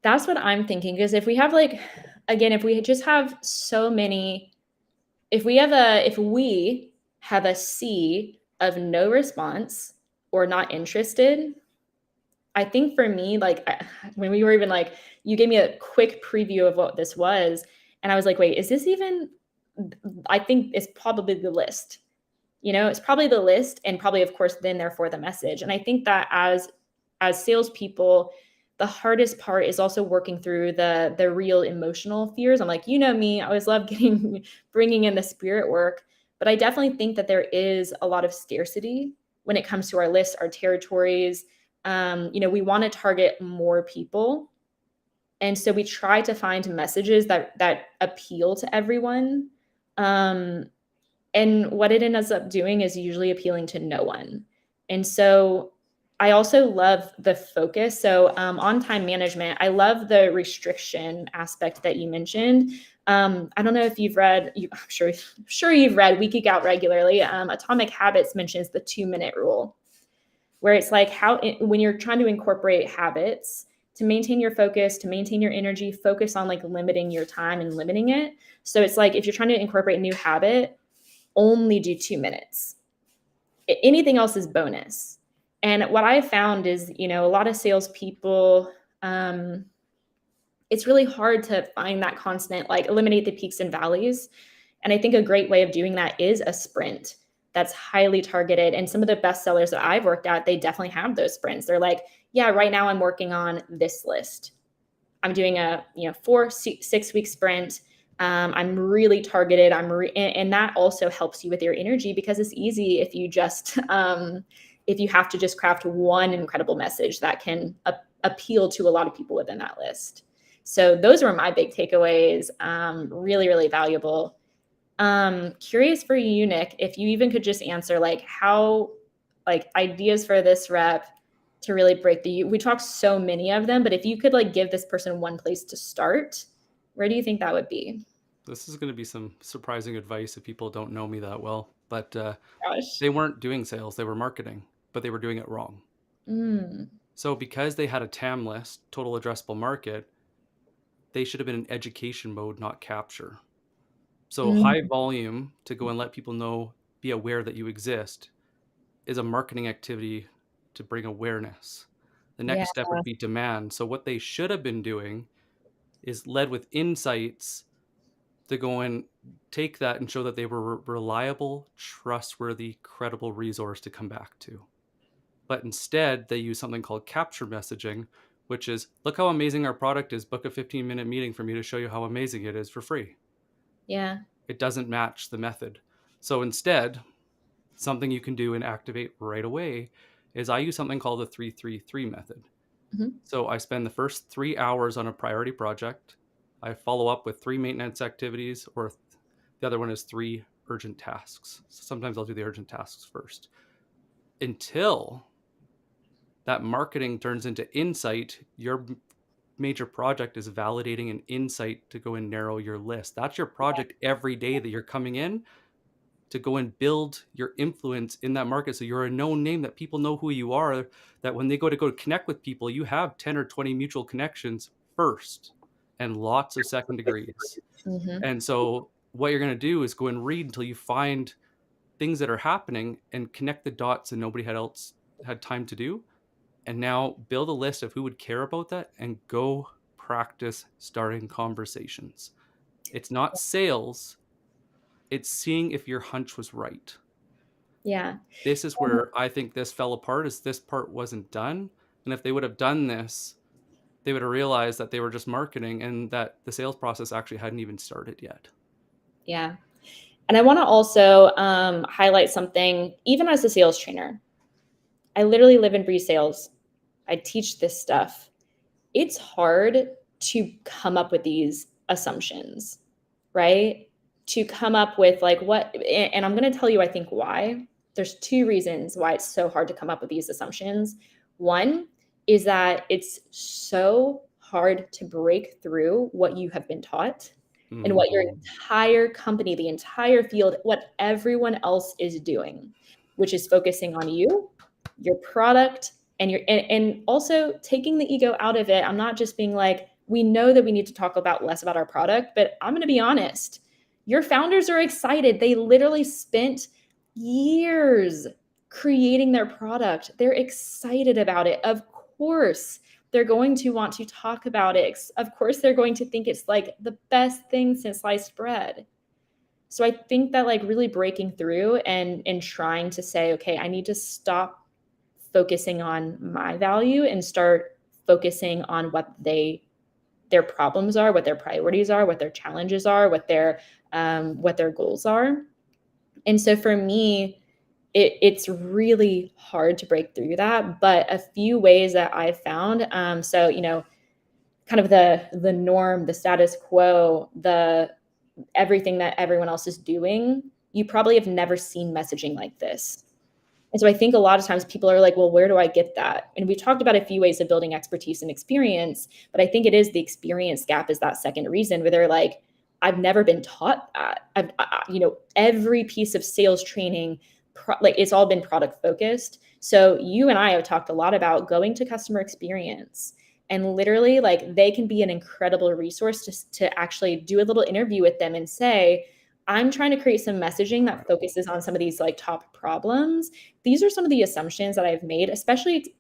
That's what I'm thinking. Because if we have like, again, if we just have so many, if we have a sea of no response or not interested, I think for me, like when we were even like, you gave me a quick preview of what this was. And I was like, wait, is this even, I think it's probably the list. It's probably the list and probably, of course, then therefore the message. And I think that as salespeople, the hardest part is also working through the real emotional fears. I'm like, me, I always love bringing in the spirit work, but I definitely think that there is a lot of scarcity when it comes to our list, our territories. We want to target more people, and so we try to find messages that appeal to everyone. Um, and what it ends up doing is usually appealing to no one. And so I also love the focus. So on time management, I love the restriction aspect that you mentioned. I don't know if you've read, I'm sure you've read We Geek Out regularly. Atomic Habits mentions the 2-minute rule, where it's like when you're trying to incorporate habits to maintain your focus, to maintain your energy, focus on like limiting your time and limiting it. So it's like if you're trying to incorporate a new habit, only do 2 minutes. Anything else is bonus. And what I found is, a lot of salespeople, it's really hard to find that constant, like eliminate the peaks and valleys. And I think a great way of doing that is a sprint that's highly targeted. And some of the best sellers that I've worked at, they definitely have those sprints. They're like, yeah, right now I'm working on this list. I'm doing a 4-6 week sprint. I'm really targeted. And that also helps you with your energy, because it's easy if you just if you have to just craft one incredible message that can appeal to a lot of people within that list. So those were my big takeaways. Really, really valuable. Curious for you, Nick, if you even could just answer like how, like ideas for this rep to really break we talked so many of them, but if you could like give this person one place to start, where do you think that would be? This is going to be some surprising advice if people don't know me that well, but Gosh. they weren't doing sales, they were marketing, but they were doing it wrong. Mm, So because they had a TAM list, total addressable market, they should have been in education mode, not capture. So high mm, volume to go and let people know, be aware that you exist, is a marketing activity to bring awareness. The yeah. next step would be demand. So what they should have been doing is led with insights to go and take that and show that they were a reliable, trustworthy, credible resource to come back to. But instead, they use something called capture messaging, which is, look how amazing our product is. Book a 15-minute meeting for me to show you how amazing it is for free. Yeah. It doesn't match the method. So instead, something you can do and activate right away is I use something called the 3-3-3 method. Mhm. So I spend the first 3 hours on a priority project. I follow up with 3 maintenance activities, or the other one is 3 urgent tasks. So sometimes I'll do the urgent tasks first until that marketing turns into insight. Your major project is validating an insight to go and narrow your list. That's your project every day that you're coming in to go and build your influence in that market. So you're a known name that people know who you are, that when they go to connect with people, you have 10 or 20 mutual connections first and lots of second degrees. Mhm. And so what you're going to do is go and read until you find things that are happening and connect the dots that nobody had else had time to do. And now build a list of who would care about that and go practice starting conversations. It's not sales, it's seeing if your hunch was right. Yeah. This is where I think this fell apart, is this part wasn't done. And if they would have done this, they would have realized that they were just marketing and that the sales process actually hadn't even started yet. Yeah. And I want to also highlight something, even as a sales trainer. I literally live and breathe sales. I teach this stuff. It's hard to come up with these assumptions, right? To come up with like what, and I'm going to tell you, I think why. There's two reasons why it's so hard to come up with these assumptions. One is that it's so hard to break through what you have been taught and what your Mm-hmm. entire company, the entire field, what everyone else is doing, which is focusing on you, your product, and also taking the ego out of it. I'm not just being like, we know that we need to talk about less about our product, but I'm going to be honest. Your founders are excited. They literally spent years creating their product. They're excited about it. Of course, they're going to want to talk about it. Of course, they're going to think it's like the best thing since sliced bread. So I think that like really breaking through and trying to say, okay, I need to stop focusing on my value and start focusing on what their problems are, what their priorities are, what their challenges are, what their goals are. And so for me, it's really hard to break through that. But a few ways that I've found, so kind of the norm, the status quo, the everything that everyone else is doing, you probably have never seen messaging like this. And so I think a lot of times people are like, well, where do I get that? And we talked about a few ways of building expertise and experience, but I think it is the experience gap is that second reason where they're like, I've never been taught that. Every piece of sales training, like it's all been product focused. So you and I have talked a lot about going to customer experience, and literally like they can be an incredible resource to actually do a little interview with them and say, I'm trying to create some messaging that focuses on some of these like top problems. These are some of the assumptions that I've made, especially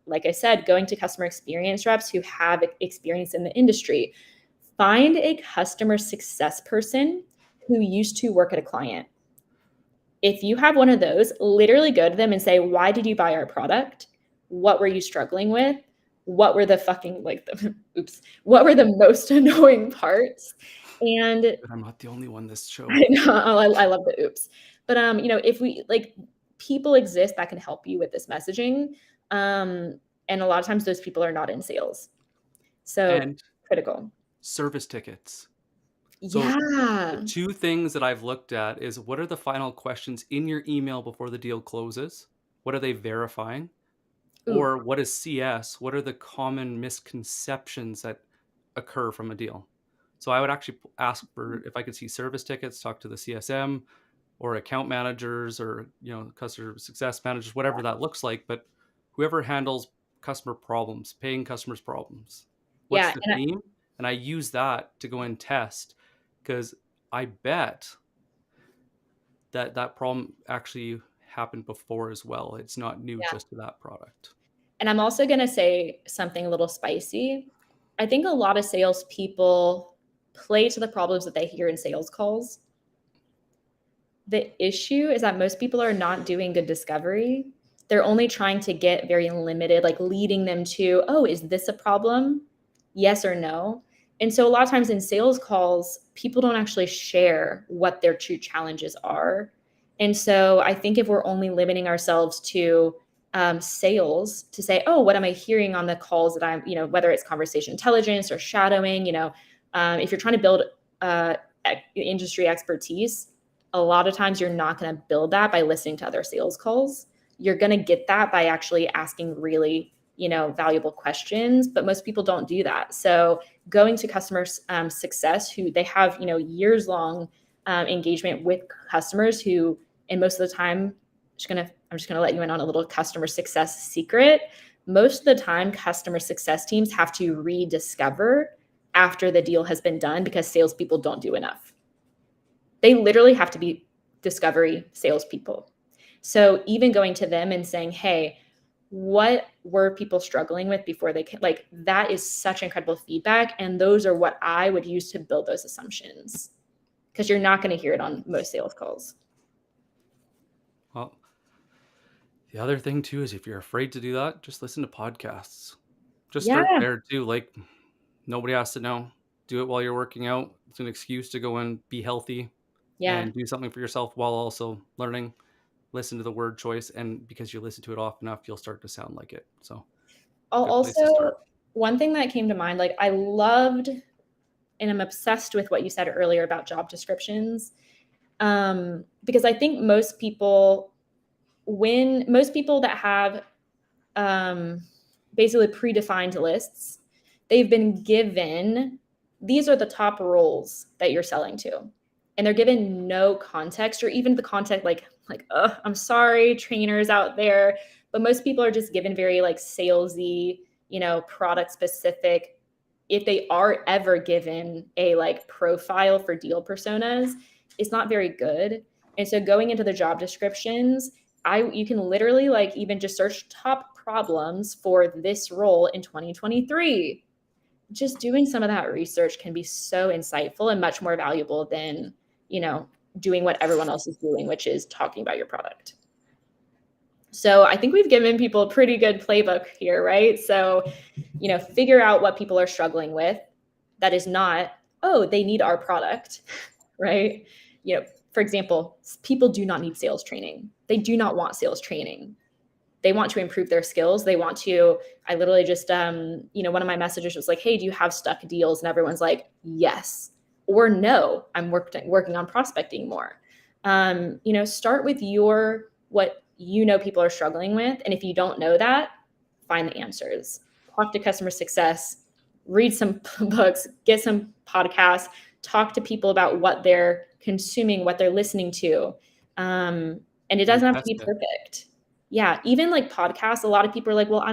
like I said, going to customer experience reps who have experience in the industry. Find a customer success person who used to work at a client. If you have one of those, literally go to them and say, why did you buy our product? What were you struggling with? What were the fucking like the oops, what were the most annoying parts? And But I'm not the only one this I show. know, I love the oops. But if we like people exist that can help you with this messaging. And a lot of times those people are not in sales. So And critical. service tickets. So the Yeah. two things that I've looked at is what are the final questions in your email before the deal closes? What are they verifying? Ooh, Or what is CS? What are the common misconceptions that occur from a deal? So I would actually ask for if I could see service tickets, talk to the CSM or account managers or customer success managers, whatever that looks like. But whoever handles customer problems, paying customers problems, what's yeah. the And theme? And I use that to go and test because I bet that that problem actually happened before as well. It's not new yeah. just to that product. And I'm also going to say something a little spicy. I think a lot of salespeople play to the problems that they hear in sales calls. The issue is that most people are not doing good discovery. They're only trying to get very limited, like leading them to, oh, is this a problem? Yes or no. And so a lot of times in sales calls, people don't actually share what their true challenges are. And so I think if we're only limiting ourselves to sales to say, oh, what am I hearing on the calls that I'm, whether it's conversation intelligence or shadowing, if you're trying to build industry expertise, a lot of times you're not going to build that by listening to other sales calls. You're going to get that by actually asking really, valuable questions, but most people don't do that. So going to customer success, who they have, years long engagement with customers who, and most of the time, I'm just gonna let you in on a little customer success secret. Most of the time, customer success teams have to rediscover after the deal has been done because salespeople don't do enough. They literally have to be discovery salespeople. So even going to them and saying, hey, what were people struggling with before they can, like that is such incredible feedback. And those are what I would use to build those assumptions because you're not going to hear it on most sales calls. Well, the other thing too is if you're afraid to do that, just listen to podcasts. Just start Yeah. there too. Like nobody has to know. Do it while you're working out. It's an excuse to go and be healthy Yeah. and do something for yourself while also learning. Listen to the word choice, and because you listen to it often enough, you'll start to sound like it. So, good place to Also, start. one thing that came to mind, like I loved and I'm obsessed with what you said earlier about job descriptions. Because I think most people that have um, basically predefined lists. They've been given these are the top roles that you're selling to, and they're given no context or even the context like I'm sorry, trainers out there, but most people are just given very like salesy, product specific. If they are ever given a like profile for deal personas, it's not very good. And so going into the job descriptions, you can literally like even just search top problems for this role in 2023. Just doing some of that research can be so insightful and much more valuable than, you know, doing what everyone else is doing, which is talking about your product. So I think we've given people a pretty good playbook here, right? So, figure out what people are struggling with. That is not, oh, they need our product, right? For example, people do not need sales training. They do not want sales training. They want to improve their skills. They want to, I literally just, one of my messages was like, hey, do you have stuck deals? And everyone's like, yes, or no, I'm working on prospecting more. Start with what people are struggling with. And if you don't know that, find the answers. Talk to customer success, read some books, get some podcasts, talk to people about what they're consuming, what they're listening to. And it And doesn't have to test be it. perfect. Yeah, even like podcasts, a lot of people are like, well, I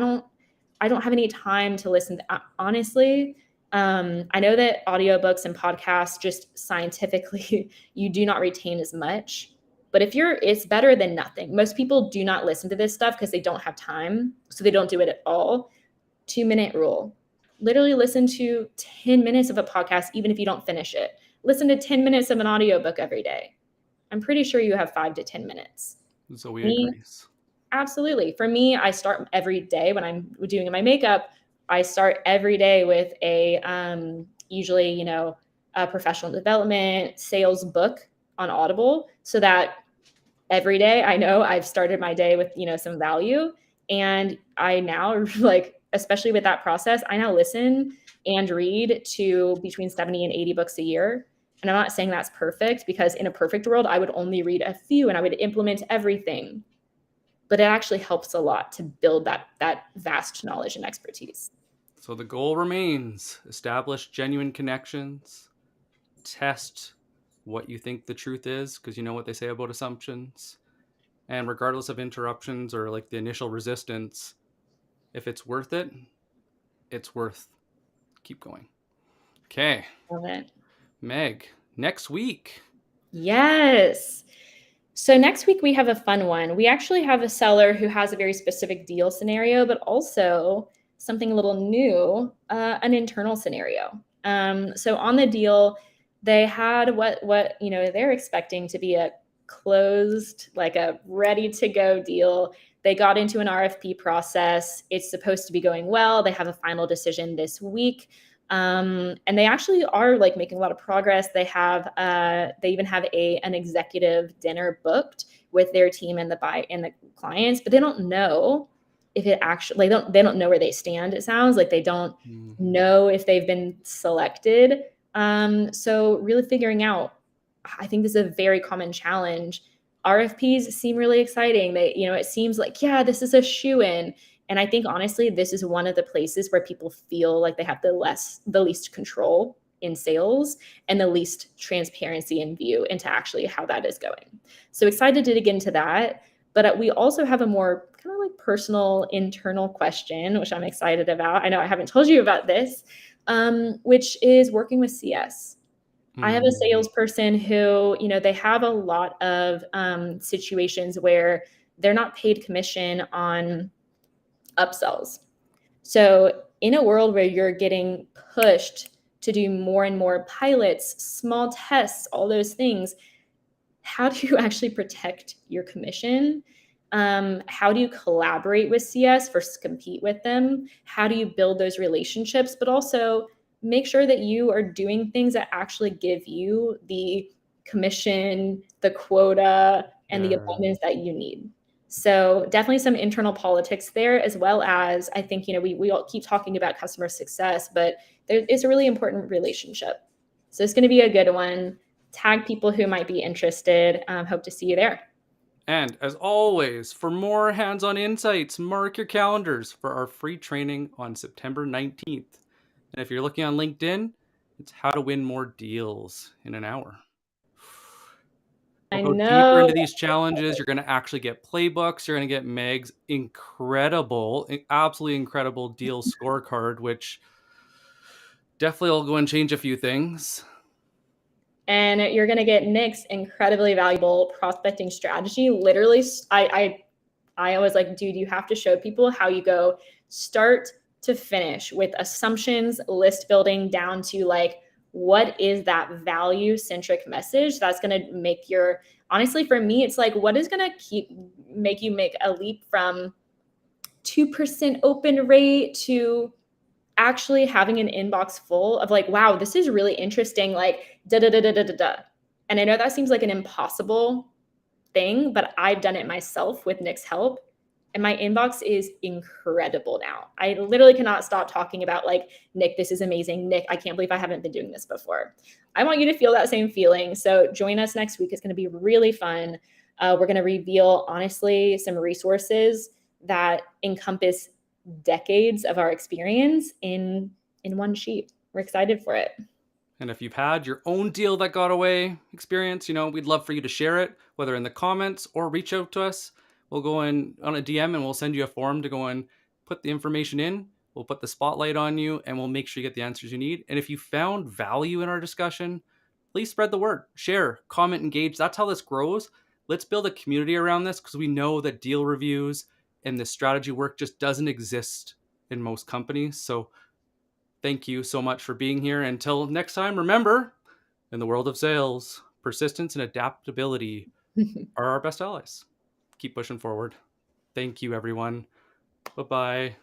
don't have any time to listen. Honestly, I know that audiobooks and podcasts just scientifically you do not retain as much. But if you're it's better than nothing. Most people do not listen to this stuff because they don't have time, so they don't do it at all. 2-minute rule. Literally listen to 10 minutes of a podcast even if you don't finish it. Listen to 10 minutes of an audiobook every day. I'm pretty sure you have 5 to 10 minutes. Zoe Me, agrees. absolutely. For me, I start every day when I'm doing my makeup. I start every day with a usually, a professional development sales book on Audible, so that every day I know I've started my day with, some value. And I now like, especially with that process, I now listen and read to between 70 and 80 books a year. And I'm not saying that's perfect, because in a perfect world, I would only read a few and I would implement everything. But it actually helps a lot to build that vast knowledge and expertise. So the goal remains: establish genuine connections, test what you think the truth is, because you know what they say about assumptions. And regardless of interruptions or like the initial resistance, if it's worth it, it's worth keep going. Okay, Love it. Meg, next week. Yes. So next week we have a fun one. We actually have a seller who has a very specific deal scenario, but also something a little new, an internal scenario. So on the deal, they had what they're expecting to be a closed, like a ready to go deal. They got into an RFP process. It's supposed to be going well. They have a final decision this week. And they actually are like making a lot of progress. They even have an executive dinner booked with their team and the clients, but they don't know if it actually they don't know where they stand. It sounds like they don't know if they've been selected. So really figuring out, I think this is a very common challenge. RFPs seem really exciting. It seems like, yeah, this is a shoe in. And I think honestly, this is one of the places where people feel like they have the least control in sales and the least transparency and view into actually how that is going. So excited to dig into that. But we also have a more kind of like personal internal question, which I'm excited about. I know I haven't told you about this, which is working with CS. I have a salesperson who, they have a lot of situations where they're not paid commission on upsells. So, in a world where you're getting pushed to do more and more pilots, small tests, all those things, how do you actually protect your commission? How do you collaborate with CS versus compete with them? How do you build those relationships, but also make sure that you are doing things that actually give you the commission, the quota, and the Yeah. abundance that you need? So definitely some internal politics there, as well as I think, we all keep talking about customer success, but it's a really important relationship. So it's going to be a good one. Tag people who might be interested. Hope to see you there. And as always, for more hands on insights, mark your calendars for our free training on September 19th. And if you're looking on LinkedIn, it's how to win more deals in an hour. We'll I go deeper know. into these challenges. You're going to actually get playbooks. You're going to get Meg's incredible, absolutely incredible deal scorecard, which definitely will go and change a few things. And you're going to get Nick's incredibly valuable prospecting strategy. Literally, I was like, dude, you have to show people how you go start to finish with assumptions, list building down to like, what is that value centric message that's going to make your, honestly, for me, it's like, what is going to make you make a leap from 2% open rate to actually having an inbox full of like, wow, this is really interesting, like da da da da da da da. And I know that seems like an impossible thing, but I've done it myself with Nick's help. And my inbox is incredible now. I literally cannot stop talking about like, Nick, this is amazing. Nick, I can't believe I haven't been doing this before. I want you to feel that same feeling. So join us next week. It's going to be really fun. We're going to reveal, honestly, some resources that encompass decades of our experience in one sheet. We're excited for it. And if you've had your own deal that got away experience, we'd love for you to share it, whether in the comments or reach out to us. We'll go in on a DM and we'll send you a form to go and put the information in. We'll put the spotlight on you and we'll make sure you get the answers you need. And if you found value in our discussion, please spread the word, share, comment, engage. That's how this grows. Let's build a community around this because we know that deal reviews and the strategy work just doesn't exist in most companies. So thank you so much for being here. Until next time, remember, in the world of sales, persistence and adaptability are our best allies. Keep pushing forward. Thank you, everyone. Bye bye.